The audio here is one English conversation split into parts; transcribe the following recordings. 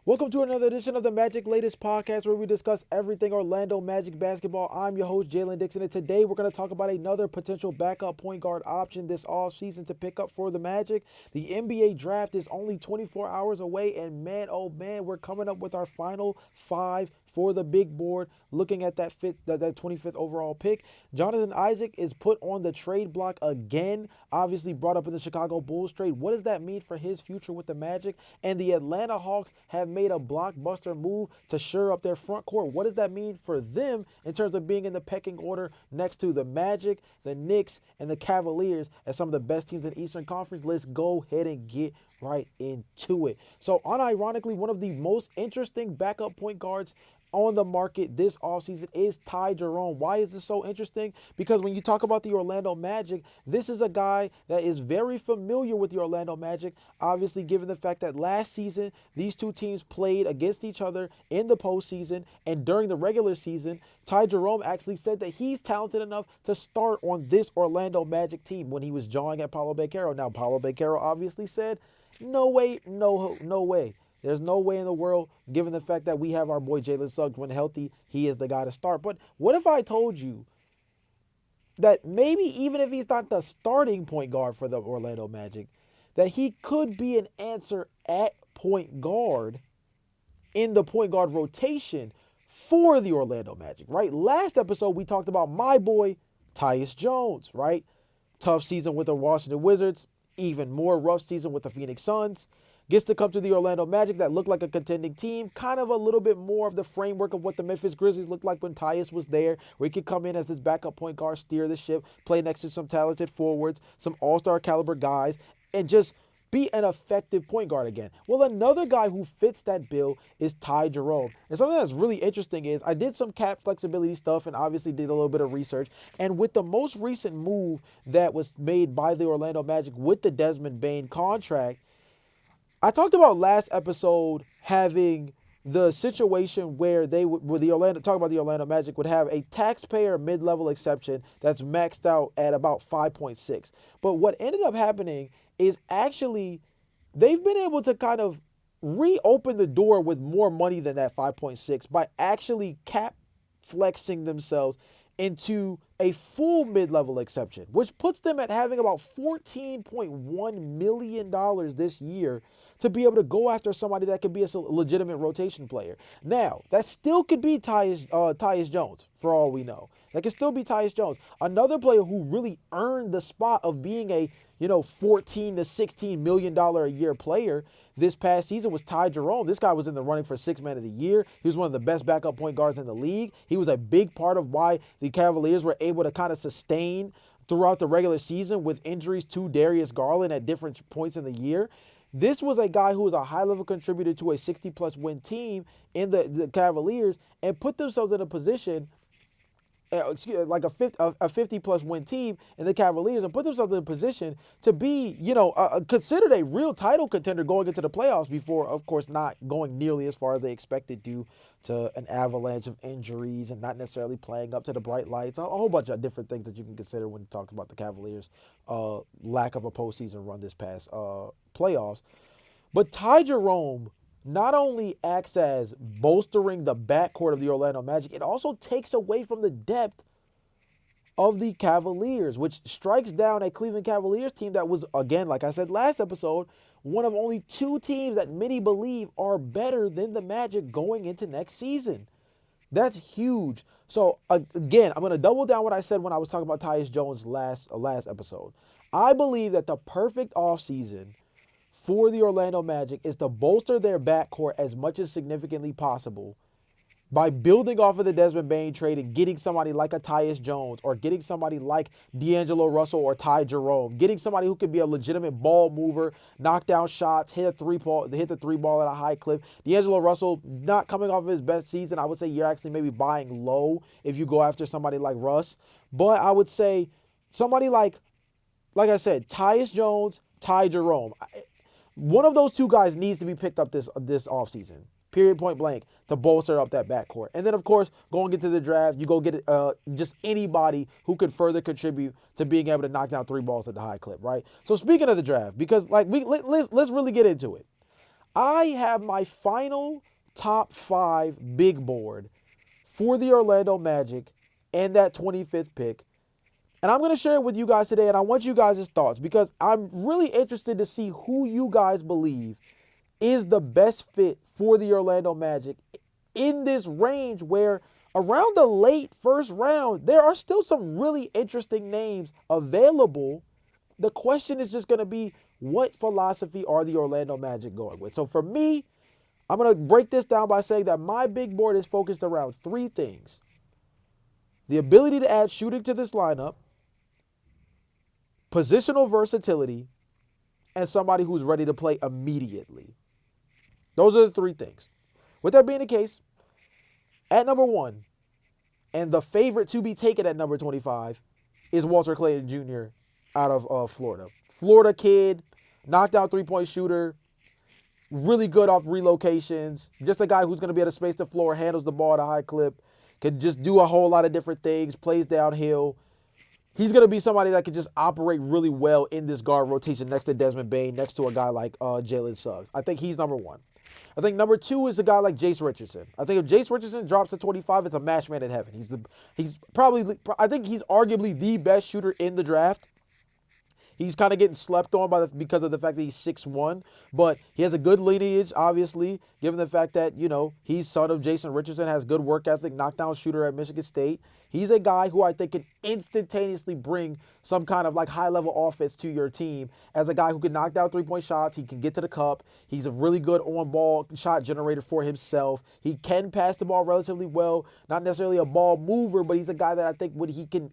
Welcome to another edition of the Magic Latest Podcast where we discuss everything Orlando Magic basketball. I'm your host, Jalon Dixon, and today we're going to talk about another potential backup point guard option this offseason to pick up for the Magic. The NBA draft is only 24 hours away, and man, oh man, we're coming up with our final five for the big board, looking at that 25th overall pick. Jonathan Isaac is put on the trade block again, obviously brought up in the Chicago Bulls trade. What does that mean for his future with the Magic? And the Atlanta Hawks have made a blockbuster move to shore up their front court. What does that mean for them in terms of being in the pecking order next to the Magic, the Knicks, and the Cavaliers as some of the best teams in the Eastern Conference? Let's go ahead and get right into it. So, unironically, one of the most interesting backup point guards on the market this offseason is Ty Jerome. Why is this so interesting? Because when you talk about the Orlando Magic, this is a guy that is very familiar with the Orlando Magic, obviously given the fact that last season these two teams played against each other in the postseason, and during the regular season, Ty Jerome actually said that he's talented enough to start on this Orlando Magic team when he was jawing at Paolo Banchero. Now, Paolo Banchero obviously said, no way, no way. There's no way in the world, given the fact that we have our boy Jalen Suggs when healthy, he is the guy to start. But what if I told you that maybe even if he's not the starting point guard for the Orlando Magic, that he could be an answer at point guard in the point guard rotation for the Orlando Magic, right? Last episode, we talked about my boy, Tyus Jones, right? Tough season with the Washington Wizards, even more rough season with the Phoenix Suns. Gets to come to the Orlando Magic that looked like a contending team, kind of a little bit more of the framework of what the Memphis Grizzlies looked like when Tyus was there, where he could come in as this backup point guard, steer the ship, play next to some talented forwards, some all-star caliber guys, and just be an effective point guard again. Well, another guy who fits that bill is Ty Jerome. And something that's really interesting is I did some cap flexibility stuff and obviously did a little bit of research. And with the most recent move that was made by the Orlando Magic with the Desmond Bane contract, I talked about last episode having the situation where the Orlando Magic would have a taxpayer mid-level exception that's maxed out at about 5.6. But what ended up happening is actually they've been able to kind of reopen the door with more money than that 5.6 by actually cap flexing themselves into a full mid-level exception, which puts them at having about $14.1 million this year to be able to go after somebody that could be a legitimate rotation player. Now, that still could be Tyus Jones, for all we know. That could still be Tyus Jones. Another player who really earned the spot of being a, $14 to $16 million a year player this past season was Ty Jerome. This guy was in the running for Sixth Man of the Year. He was one of the best backup point guards in the league. He was a big part of why the Cavaliers were able to kind of sustain throughout the regular season with injuries to Darius Garland at different points in the year. This was a guy who was a high-level contributor to a 60-plus win team in the Cavaliers and put themselves in a position, like a 50-plus win team in the Cavaliers, and put themselves in a position to be, considered a real title contender going into the playoffs before, of course, not going nearly as far as they expected due to an avalanche of injuries and not necessarily playing up to the bright lights. A whole bunch of different things that you can consider when you talk about the Cavaliers' lack of a postseason run this past playoffs. But Ty Jerome not only acts as bolstering the backcourt of the Orlando Magic, it also takes away from the depth of the Cavaliers, which strikes down a Cleveland Cavaliers team that was, again, like I said last episode, one of only two teams that many believe are better than the Magic going into next season. That's huge. So, again, I'm going to double down what I said when I was talking about Tyus Jones last episode. I believe that the perfect offseason for the Orlando Magic is to bolster their backcourt as much as significantly possible by building off of the Desmond Bane trade and getting somebody like a Tyus Jones or getting somebody like D'Angelo Russell or Ty Jerome, getting somebody who could be a legitimate ball mover, knock down shots, hit the three ball at a high clip. D'Angelo Russell not coming off of his best season. I would say you're actually maybe buying low if you go after somebody like Russ. But I would say somebody like I said, Tyus Jones, Ty Jerome. One of those two guys needs to be picked up this offseason. Period, point blank, to bolster up that backcourt. And then, of course, going into the draft, you go get just anybody who could further contribute to being able to knock down three balls at the high clip, right? So speaking of the draft, because let's really get into it. I have my final top 5 big board for the Orlando Magic and that 25th pick. And I'm going to share it with you guys today, and I want you guys' thoughts because I'm really interested to see who you guys believe is the best fit for the Orlando Magic in this range where around the late first round, there are still some really interesting names available. The question is just going to be, what philosophy are the Orlando Magic going with? So for me, I'm going to break this down by saying that my big board is focused around 3 things: the ability to add shooting to this lineup, positional versatility, and somebody who's ready to play immediately. Those are the 3 things. With that being the case, at number 1, and the favorite to be taken at number 25, is Walter Clayton Jr. out of Florida. Florida kid, knockdown three-point shooter, really good off relocations, just a guy who's going to be able to space the floor, handles the ball at a high clip, can just do a whole lot of different things, plays downhill. He's going to be somebody that can just operate really well in this guard rotation next to Desmond Bane, next to a guy like Jalen Suggs. I think he's number 1. I think number 2 is a guy like Jace Richardson. I think if Jace Richardson drops to 25, it's a match made in heaven. I think he's arguably the best shooter in the draft. He's kind of getting slept on because of the fact that he's 6'1", but he has a good lineage, obviously, given the fact that, he's son of Jason Richardson, has good work ethic, knockdown shooter at Michigan State. He's a guy who I think can instantaneously bring some kind of high-level offense to your team as a guy who can knock down three-point shots. He can get to the cup. He's a really good on-ball shot generator for himself. He can pass the ball relatively well. Not necessarily a ball mover, but he's a guy that I think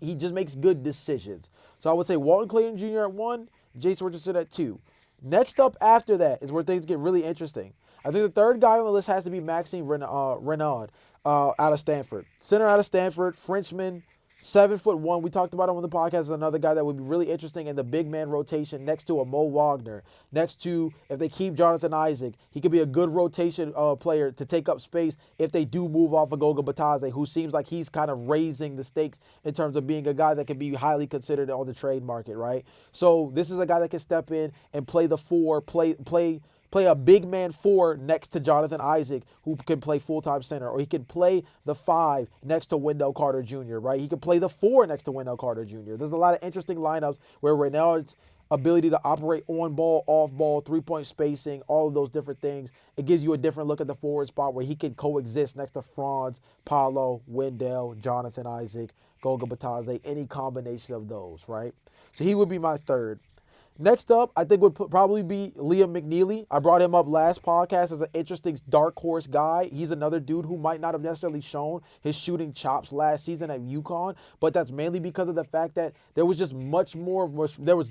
he just makes good decisions. So I would say Walton Clayton Jr. at 1, Jason Richardson at 2. Next up after that is where things get really interesting. I think the third guy on the list has to be Maxime Renaud out of Stanford. Center out of Stanford, Frenchman, 7'1". We talked about him on the podcast as another guy that would be really interesting in the big man rotation next to a Mo Wagner. Next to, if they keep Jonathan Isaac, he could be a good rotation player to take up space if they do move off of Goga Batadze, who seems like he's kind of raising the stakes in terms of being a guy that can be highly considered on the trade market, right? So this is a guy that can step in and play the 4, play a big man 4 next to Jonathan Isaac, who can play full-time center. Or he can play the 5 next to Wendell Carter Jr., right? He can play the 4 next to Wendell Carter Jr. There's a lot of interesting lineups where Renaud's ability to operate on ball, off ball, three-point spacing, all of those different things, it gives you a different look at the forward spot where he can coexist next to Franz, Paolo, Wendell, Jonathan Isaac, Goga Batadze, any combination of those, right? So he would be my third. Next up, I think would probably be Liam McNeely. I brought him up last podcast as an interesting dark horse guy. He's another dude who might not have necessarily shown his shooting chops last season at UConn, but that's mainly because of the fact that there was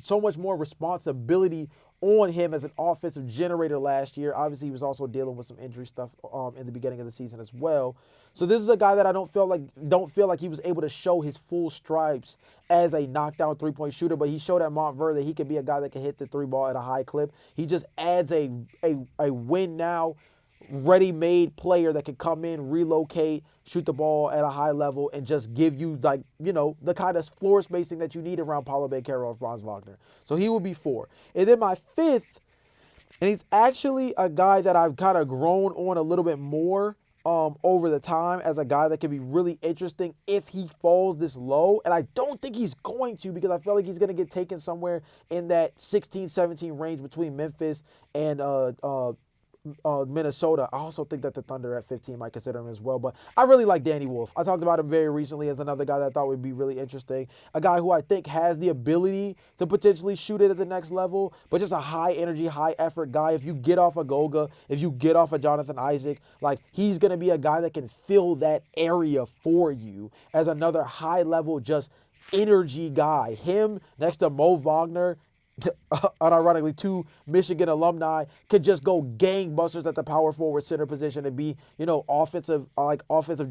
so much more responsibility on him as an offensive generator last year. Obviously, he was also dealing with some injury stuff in the beginning of the season as well. So this is a guy that I don't feel like he was able to show his full stripes as a knockdown three-point shooter, but he showed at Montverde that he could be a guy that can hit the 3 ball at a high clip. He just adds a win now, ready-made player that can come in, relocate, shoot the ball at a high level, and just give you the kind of floor spacing that you need around Paolo Banchero and Franz Wagner. So he will be 4. And then my 5th, and he's actually a guy that I've kind of grown on a little bit more over the time as a guy that can be really interesting if he falls this low. And I don't think he's going to, because I feel like he's going to get taken somewhere in that 16-17 range between Memphis and Minnesota. I also think that the Thunder at 15 might consider him as well, but I really like Danny Wolf. I talked about him very recently as another guy that I thought would be really interesting. A guy who I think has the ability to potentially shoot it at the next level, but just a high energy, high effort guy. If you get off a Goga, if you get off a Jonathan Isaac, he's going to be a guy that can fill that area for you as another high level, just energy guy. Him next to Mo Wagner, unironically 2 Michigan alumni, could just go gangbusters at the power forward center position and be, offensive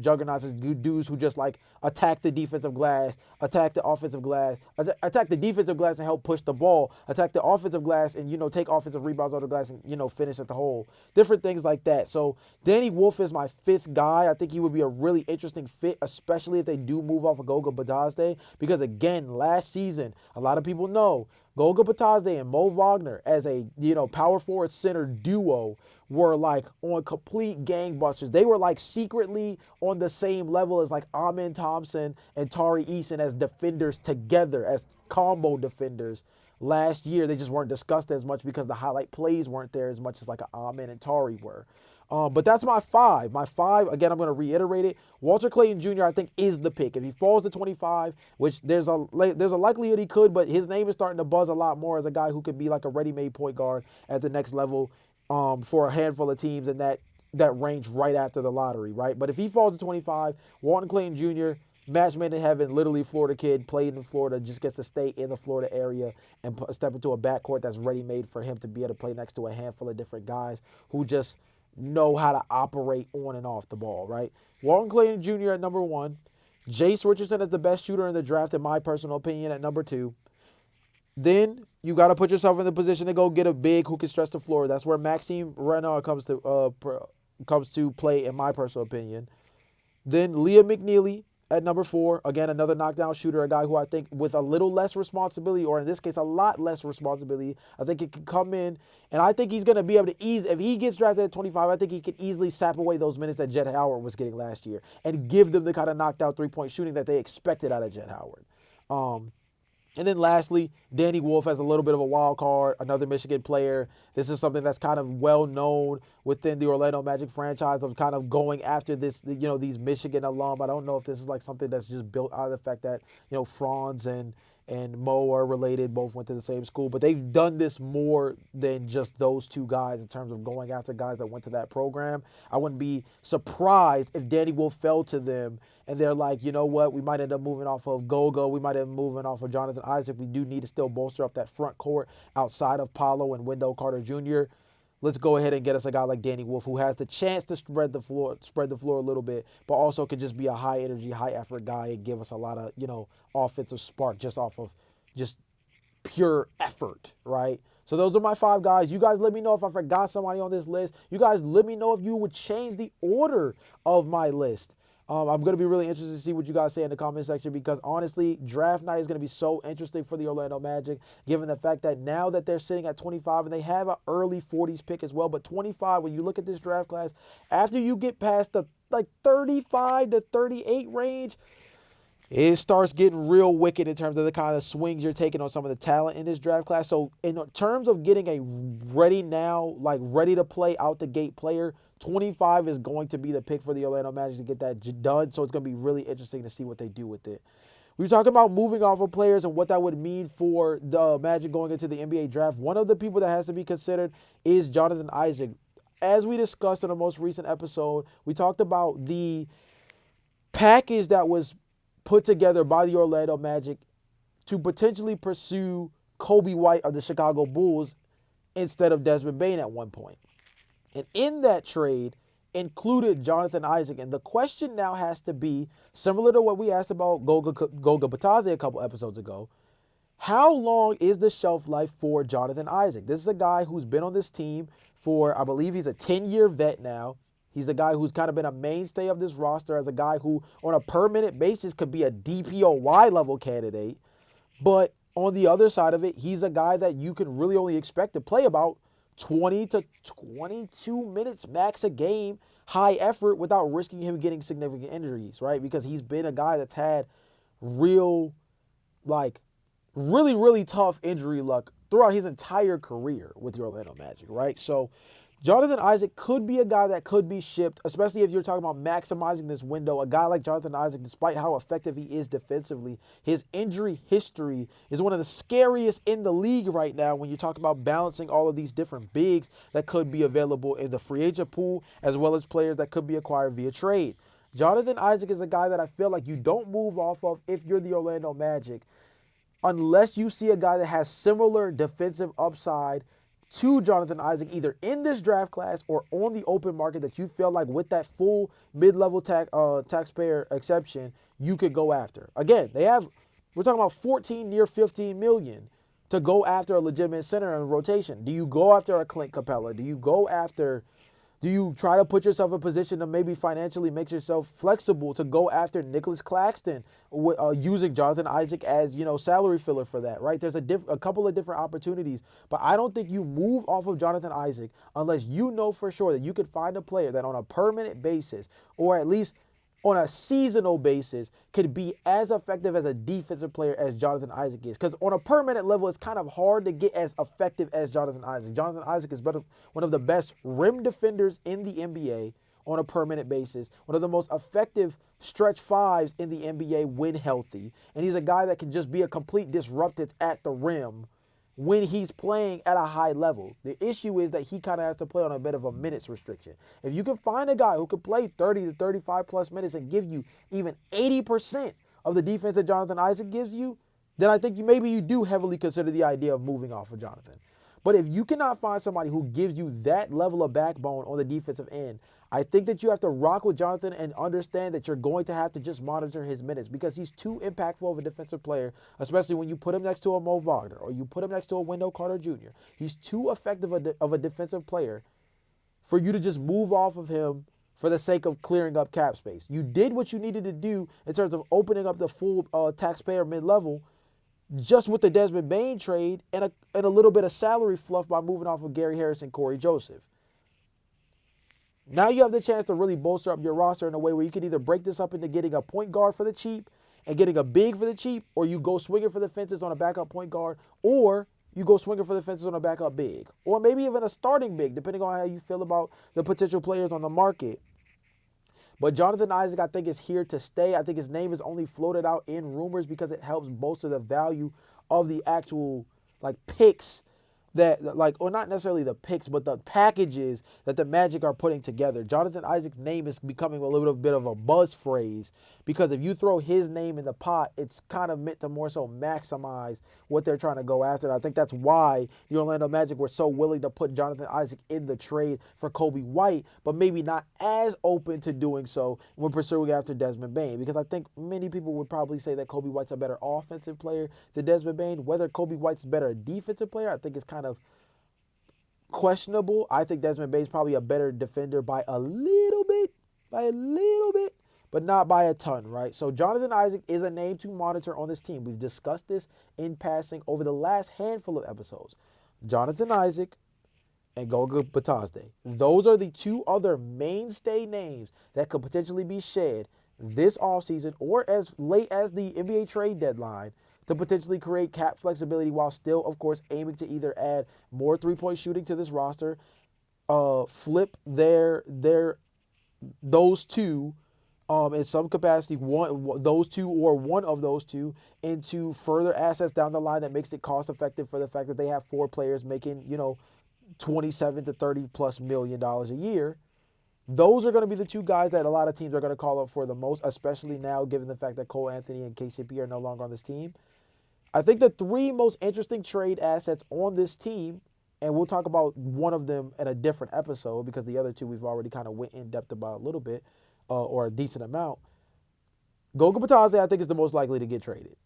juggernauts, dudes who just attack the defensive glass, attack the offensive glass, attack the defensive glass and help push the ball, attack the offensive glass and, take offensive rebounds on the glass and, finish at the hole. Different things like that. So Danny Wolf is my 5th guy. I think he would be a really interesting fit, especially if they do move off of Goga Batadze, because again, last season, a lot of people know Goga Batadze and Mo Wagner as a, power forward center duo were like on complete gangbusters. They were like secretly on the same level as like Amin Thompson and Tari Eason as defenders together, as combo defenders. Last year, they just weren't discussed as much because the highlight plays weren't there as much as like Amin and Tari were. But that's my five. My five, again, I'm going to reiterate it. Walter Clayton Jr., I think, is the pick. If he falls to 25, which there's a likelihood he could, but his name is starting to buzz a lot more as a guy who could be like a ready-made point guard at the next level for a handful of teams in that range right after the lottery, right? But if he falls to 25, Walter Clayton Jr., match made in heaven, literally Florida kid, played in Florida, just gets to stay in the Florida area and step into a backcourt that's ready-made for him to be able to play next to a handful of different guys who just know how to operate on and off the ball, right? Walton Clayton Jr. at number 1. Jace Richardson is the best shooter in the draft, in my personal opinion, at number 2. Then you got to put yourself in the position to go get a big who can stretch the floor. That's where Maxime Renard comes to play, in my personal opinion. Then Leah McNeely at number 4, again, another knockdown shooter, a guy who I think with a little less responsibility, or in this case, a lot less responsibility, I think he can come in, and I think he's going to be able to if he gets drafted at 25, I think he could easily sap away those minutes that Jet Howard was getting last year and give them the kind of knockdown three-point shooting that they expected out of Jet Howard. And then lastly, Danny Wolf has a little bit of a wild card, another Michigan player. This is something that's kind of well known within the Orlando Magic franchise of kind of going after this, these Michigan alum. I don't know if this is like something that's just built out of the fact that, Franz and Mo are related, both went to the same school, but they've done this more than just those two guys in terms of going after guys that went to that program. I wouldn't be surprised if Danny Wolf fell to them and they're like, you know what, we might end up moving off of Goga, we might end up moving off of Jonathan Isaac. We do need to still bolster up that front court outside of Paolo and Wendell Carter Jr. Let's go ahead and get us a guy like Danny Wolf who has the chance to spread the floor a little bit, but also could just be a high energy, high effort guy and give us a lot of, offensive spark just off of just pure effort, right? So those are my 5 guys. You guys let me know if I forgot somebody on this list. You guys let me know if you would change the order of my list. I'm going to be really interested to see what you guys say in the comment section because, honestly, draft night is going to be so interesting for the Orlando Magic, given the fact that now that they're sitting at 25 and they have an early 40s pick as well, but 25, when you look at this draft class, after you get past the 35 to 38 range, it starts getting real wicked in terms of the kind of swings you're taking on some of the talent in this draft class. So in terms of getting a ready to play out the gate player, 25 is going to be the pick for the Orlando Magic to get that done. So it's going to be really interesting to see what they do with it. We were talking about moving off of players and what that would mean for the Magic going into the NBA draft. One of the people that has to be considered is Jonathan Isaac. As we discussed in the most recent episode, we talked about the package that was put together by the Orlando Magic to potentially pursue Kobe White of the Chicago Bulls instead of Desmond Bane at one point. And in that trade included Jonathan Isaac. And the question now has to be, similar to what we asked about Goga Batadze a couple episodes ago, how long is the shelf life for Jonathan Isaac? This is a guy who's been on this team for, I believe he's a 10-year vet now. He's a guy who's kind of been a mainstay of this roster as a guy who, on a per-minute basis, could be a DPOY level candidate. But on the other side of it, he's a guy that you can really only expect to play about 20 to 22 minutes max a game, high effort, without risking him getting significant injuries, right? Because he's been a guy that's had really, really tough injury luck throughout his entire career with the Orlando Magic, right? So Jonathan Isaac could be a guy that could be shipped, especially if you're talking about maximizing this window. A guy like Jonathan Isaac, despite how effective he is defensively, his injury history is one of the scariest in the league right now when you talk about balancing all of these different bigs that could be available in the free agent pool, as well as players that could be acquired via trade. Jonathan Isaac is a guy that I feel like you don't move off of if you're the Orlando Magic, unless you see a guy that has similar defensive upside to Jonathan Isaac, either in this draft class or on the open market, that you feel like with that full mid-level taxpayer exception, you could go after. Again, we're talking about 14 near 15 million to go after a legitimate center in rotation. Do you go after a Clint Capella? Do you go after Do you try to put yourself in a position to maybe financially make yourself flexible to go after Nicholas Claxton, using Jonathan Isaac as, salary filler for that, right? There's a couple of different opportunities, but I don't think you move off of Jonathan Isaac unless you know for sure that you could find a player that on a permanent basis, or at least on a seasonal basis, could be as effective as a defensive player as Jonathan Isaac is. Because on a permanent level, it's kind of hard to get as effective as Jonathan Isaac. Jonathan Isaac is one of the best rim defenders in the NBA on a permanent basis, one of the most effective stretch fives in the NBA when healthy. And he's a guy that can just be a complete disruptor at the rim when he's playing at a high level. The issue is that he kind of has to play on a bit of a minutes restriction. If you can find a guy who can play 30 to 35 plus minutes and give you even 80% of the defense that Jonathan Isaac gives you, then I think maybe you do heavily consider the idea of moving off of Jonathan. But if you cannot find somebody who gives you that level of backbone on the defensive end, I think that you have to rock with Jonathan and understand that you're going to have to just monitor his minutes, because he's too impactful of a defensive player, especially when you put him next to a Mo Wagner or you put him next to a Wendell Carter Jr. He's too effective of a defensive player for you to just move off of him for the sake of clearing up cap space. You did what you needed to do in terms of opening up the full taxpayer mid-level just with the Desmond Bane trade and a little bit of salary fluff by moving off of Gary Harris and Corey Joseph. Now you have the chance to really bolster up your roster in a way where you can either break this up into getting a point guard for the cheap and getting a big for the cheap, or you go swinging for the fences on a backup point guard, or you go swinging for the fences on a backup big, or maybe even a starting big, depending on how you feel about the potential players on the market. But Jonathan Isaac, I think, is here to stay. I think his name is only floated out in rumors because it helps bolster the value of the actual picks or not necessarily the picks, but the packages that the Magic are putting together. Jonathan Isaac's name is becoming a little bit of a buzz phrase, because if you throw his name in the pot, it's kind of meant to more so maximize what they're trying to go after. And I think that's why the Orlando Magic were so willing to put Jonathan Isaac in the trade for Kobe White, but maybe not as open to doing so when pursuing after Desmond Bane, because I think many people would probably say that Kobe White's a better offensive player than Desmond Bane. Whether Kobe White's a better defensive player, I think it's kind of questionable. I think Desmond Bane's probably a better defender by a little bit, but not by a ton, right? So Jonathan Isaac is a name to monitor on this team. We've discussed this in passing over the last handful of episodes. Jonathan Isaac and Goga Bitadze. Those are the two other mainstay names that could potentially be shed this offseason or as late as the NBA trade deadline to potentially create cap flexibility while still, of course, aiming to either add more three-point shooting to this roster, flip those two in some capacity, those two or one of those two, into further assets down the line that makes it cost-effective for the fact that they have four players making, $27 to $30+ million a year. Those are going to be the two guys that a lot of teams are going to call up for the most, especially now given the fact that Cole Anthony and KCP are no longer on this team. I think the three most interesting trade assets on this team, and we'll talk about one of them in a different episode because the other two we've already kind of went in depth about a little bit or a decent amount. Goga Bitadze, I think, is the most likely to get traded.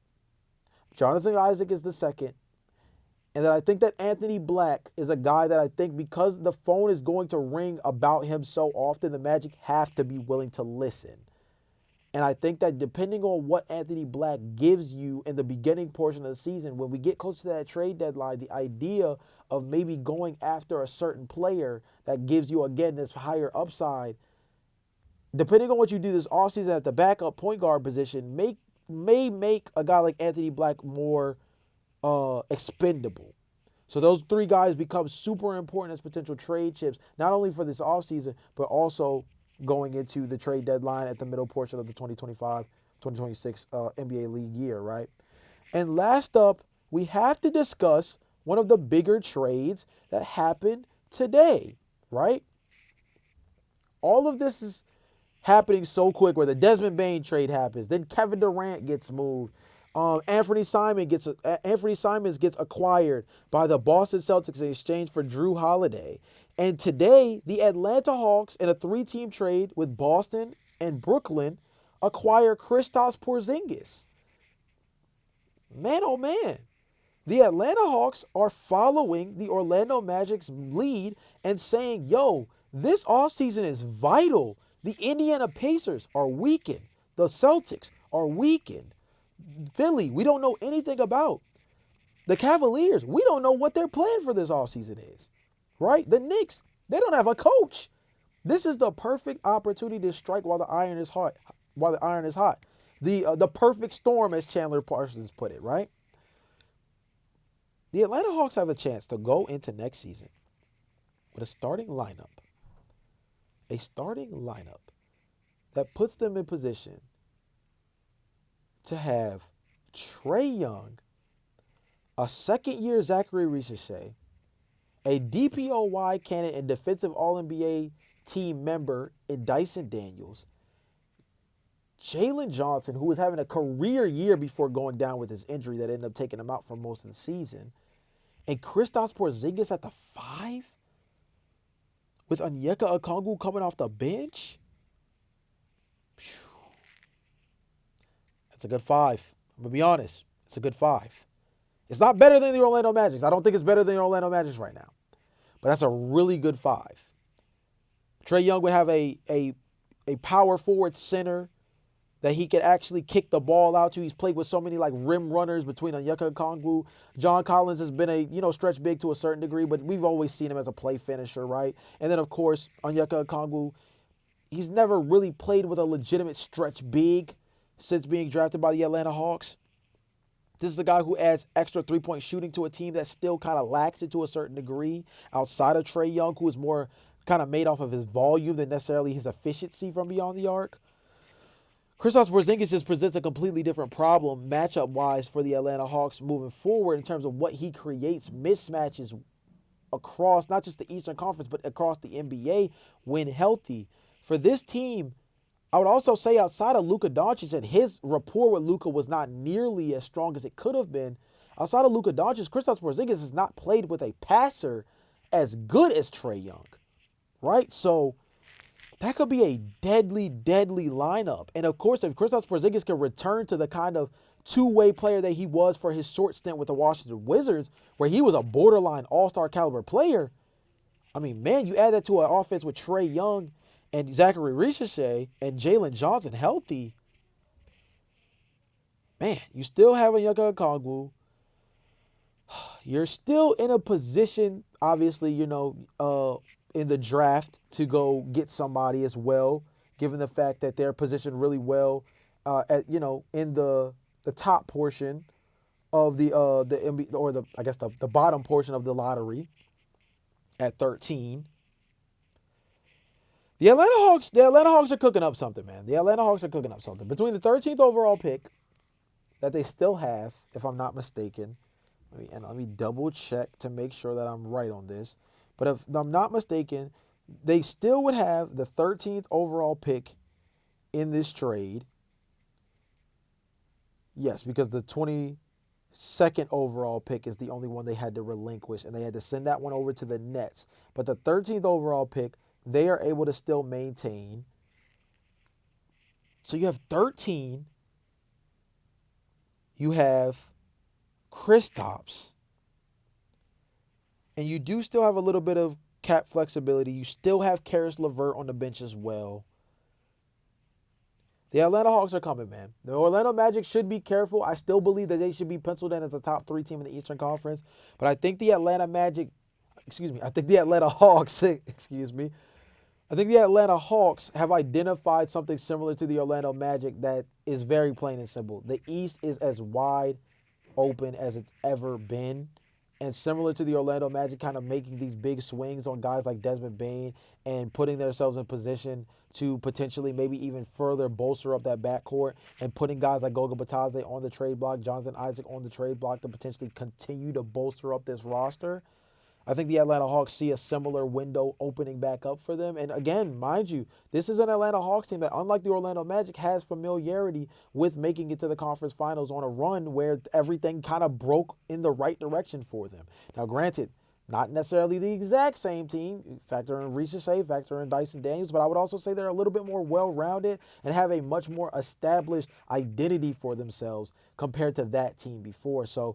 Jonathan Isaac is the second. And then I think that Anthony Black is a guy that I think, because the phone is going to ring about him so often, the Magic have to be willing to listen. And I think that depending on what Anthony Black gives you in the beginning portion of the season, when we get close to that trade deadline, the idea of maybe going after a certain player that gives you, again, this higher upside, depending on what you do this offseason at the backup point guard position, may make a guy like Anthony Black more expendable. So those three guys become super important as potential trade chips, not only for this offseason, but also going into the trade deadline at the middle portion of the 2025-2026 NBA league year, right? And last up, we have to discuss one of the bigger trades that happened today, right? All of this is happening so quick, where the Desmond Bane trade happens, then Kevin Durant gets moved. Anthony Simons gets acquired by the Boston Celtics in exchange for Drew Holiday. And today, the Atlanta Hawks, in a 3-team trade with Boston and Brooklyn, acquire Kristaps Porzingis. Man, oh man. The Atlanta Hawks are following the Orlando Magic's lead and saying, yo, This offseason is vital. The Indiana Pacers are weakened. The Celtics are weakened. Philly, we don't know anything about. The Cavaliers, we don't know what their plan for this offseason is. Right? The Knicks, they don't have a coach. This is the perfect opportunity to strike while the iron is hot. While the iron is hot. The perfect storm, as Chandler Parsons put it, right? The Atlanta Hawks have a chance to go into next season with a starting lineup that puts them in position to have Trae Young, a second-year Zachary Ricochet, a DPOY candidate and defensive All-NBA team member in Dyson Daniels, Jalon Johnson, who was having a career year before going down with his injury that ended up taking him out for most of the season, and Kristaps Porzingis at the 5, with Onyeka Okongwu coming off the bench. That's a good 5. I'm going to be honest. It's a good 5. It's not better than the Orlando Magic. I don't think it's better than the Orlando Magic right now. But that's a really good 5. Trae Young would have a power forward center that he could actually kick the ball out to. He's played with so many like rim runners between Onyeka Okongwu. John Collins has been a stretch big to a certain degree, but we've always seen him as a play finisher, right? And then of course Onyeka Okongwu, he's never really played with a legitimate stretch big since being drafted by the Atlanta Hawks. This is a guy who adds extra three-point shooting to a team that still kind of lacks it to a certain degree outside of Trae Young, who is more kind of made off of his volume than necessarily his efficiency from beyond the arc. Kristaps Porzingis just presents a completely different problem matchup-wise for the Atlanta Hawks moving forward in terms of what he creates mismatches across not just the Eastern Conference but across the NBA when healthy. For this team, I would also say outside of Luka Doncic, and his rapport with Luka was not nearly as strong as it could have been. Outside of Luka Doncic, Kristaps Porzingis has not played with a passer as good as Trae Young, right? So that could be a deadly, deadly lineup. And of course, if Kristaps Porzingis can return to the kind of two-way player that he was for his short stint with the Washington Wizards, where he was a borderline all-star caliber player, I mean, man, you add that to an offense with Trae Young and Zachary Ricochet and Jalon Johnson healthy, man, you still have Onyeka Okongwu. You're still in a position, obviously, in the draft to go get somebody as well, given the fact that they're positioned really well, in the top portion of the bottom portion of the lottery at 13. The Atlanta Hawks are cooking up something, man. The Atlanta Hawks are cooking up something. Between the 13th overall pick that they still have, if I'm not mistaken, let me double check to make sure that I'm right on this. But if I'm not mistaken, they still would have the 13th overall pick in this trade. Yes, because the 22nd overall pick is the only one they had to relinquish, and they had to send that one over to the Nets. But the 13th overall pick, they are able to still maintain. So you have 13. You have Kristaps. And you do still have a little bit of cap flexibility. You still have Karis LeVert on the bench as well. The Atlanta Hawks are coming, man. The Orlando Magic should be careful. I still believe that they should be penciled in as a top 3 team in the Eastern Conference. But I think the Atlanta Hawks, I think the Atlanta Hawks have identified something similar to the Orlando Magic that is very plain and simple. The East is as wide open as it's ever been. And similar to the Orlando Magic kind of making these big swings on guys like Desmond Bane and putting themselves in position to potentially maybe even further bolster up that backcourt and putting guys like Goga Bitadze on the trade block, Jonathan Isaac on the trade block to potentially continue to bolster up this roster. I think the Atlanta Hawks see a similar window opening back up for them. And again, mind you, this is an Atlanta Hawks team that, unlike the Orlando Magic, has familiarity with making it to the conference finals on a run where everything kind of broke in the right direction for them. Now, granted, not necessarily the exact same team. Factor in Ricochet, factor in Dyson Daniels, but I would also say they're a little bit more well-rounded and have a much more established identity for themselves compared to that team before. So,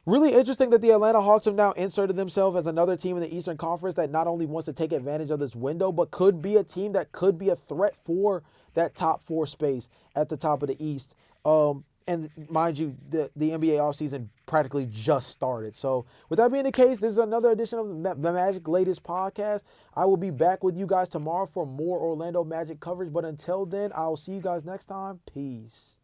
Really interesting that the Atlanta Hawks have now inserted themselves as another team in the Eastern Conference that not only wants to take advantage of this window, but could be a team that could be a threat for that top 4 space at the top of the East. And mind you, the NBA offseason practically just started. So with that being the case, this is another edition of the Magic Latest Podcast. I will be back with you guys tomorrow for more Orlando Magic coverage. But until then, I'll see you guys next time. Peace.